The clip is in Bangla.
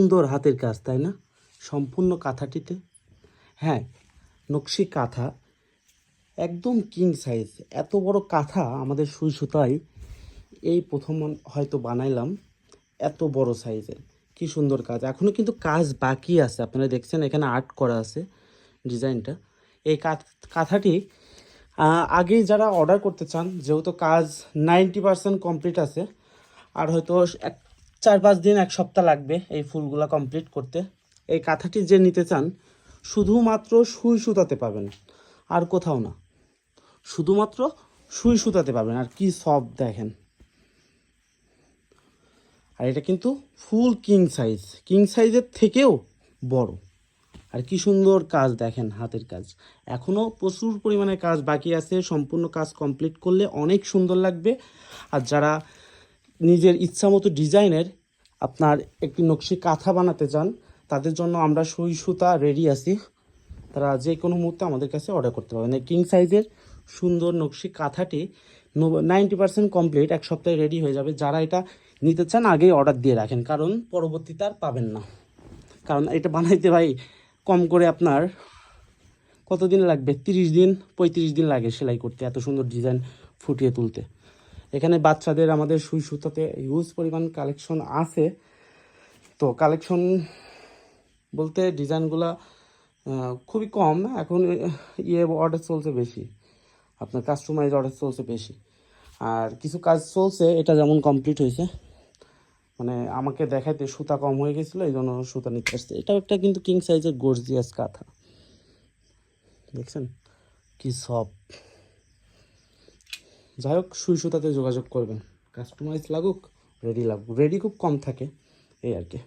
সুন্দর হাতের কাজ, তাই না? সম্পূর্ণ কাঁথাটিতে, হ্যাঁ, নকশি কাঁথা, একদম কিং সাইজ। এত বড় কাঁথা আমাদের সুই সুতায় এই প্রথম হয়তো বানাইলাম, এত বড় সাইজের। কি সুন্দর কাজ, এখনও কিন্তু কাজ বাকি আছে। আপনারা দেখছেন এখানে আর্ট করা আছে ডিজাইনটা। এই কাঁথাটি আগেই যারা অর্ডার করতে চান, যেহেতু কাজ 90% কমপ্লিট আছে, আর হয়তো 4-5 দিন 1 সপ্তাহ লাগবে এই ফুলগুলা কমপ্লিট করতে। এই কাঁথাটি যে নিতে চান শুধুমাত্র সুই সুতাতে পাবেন, আর কোথাও না। শুধুমাত্র সুই সুতাতে পাবেন। আর কি সফট দেখেন। আর এটা কিন্তু ফুল কিং সাইজ, কিং সাইজের থেকেও বড়। আর কি সুন্দর কাজ দেখেন, হাতের কাজ। এখনও প্রচুর পরিমাণে কাজ বাকি আছে। সম্পূর্ণ কাজ কমপ্লিট করলে অনেক সুন্দর লাগবে। আর যারা নিজের ইচ্ছা মতো ডিজাইনের আপনার একটি নকশি কাঁথা বানাতে চান, তাদের জন্য আমরা সুই সুতা রেডি আছি। তারা যে কোনো মুহূর্তে আমাদের কাছে অর্ডার করতে পারবেন। এই কিং সাইজের সুন্দর নকশি কাঁথাটি 90% কমপ্লিট, 1 সপ্তাহে রেডি হয়ে যাবে। যারা এটা নিতে চান আগেই অর্ডার দিয়ে রাখেন, কারণ পরবর্তীতে আর পাবেন না। কারণ এটা বানাইতে ভাই কম করে আপনার কতদিন লাগবে? 30 দিন 35 দিন লাগে সেলাই করতে, এত সুন্দর ডিজাইন ফুটিয়ে তুলতে। এখানে বাচ্চাদের আমাদের সুই সুতাতে হিউজ পরিমাণ কালেকশন আছে। তো কালেকশন বলতে ডিজাইনগুলা খুবই কম এখন। অর্ডার চলছে বেশি, আপনার কাস্টমাইজ অর্ডার চলছে বেশি। আর কিছু কাজ চলছে, এটা যেমন কমপ্লিট হয়েছে, মানে আমাকে দেখাইতে সুতা কম হয়ে গেছিলো, এই জন্য সুতা নিতে আসছে। এটাও একটা কিন্তু কিং সাইজের গর্জিয়াস কাঁথা, দেখছেন কি সব। যাই হোক, সুই সুতাতে যোগাযোগ করবেন, কাস্টমাইজ লাগুক, রেডি লাগুক। রেডি খুব কম থাকে, এই আর কি।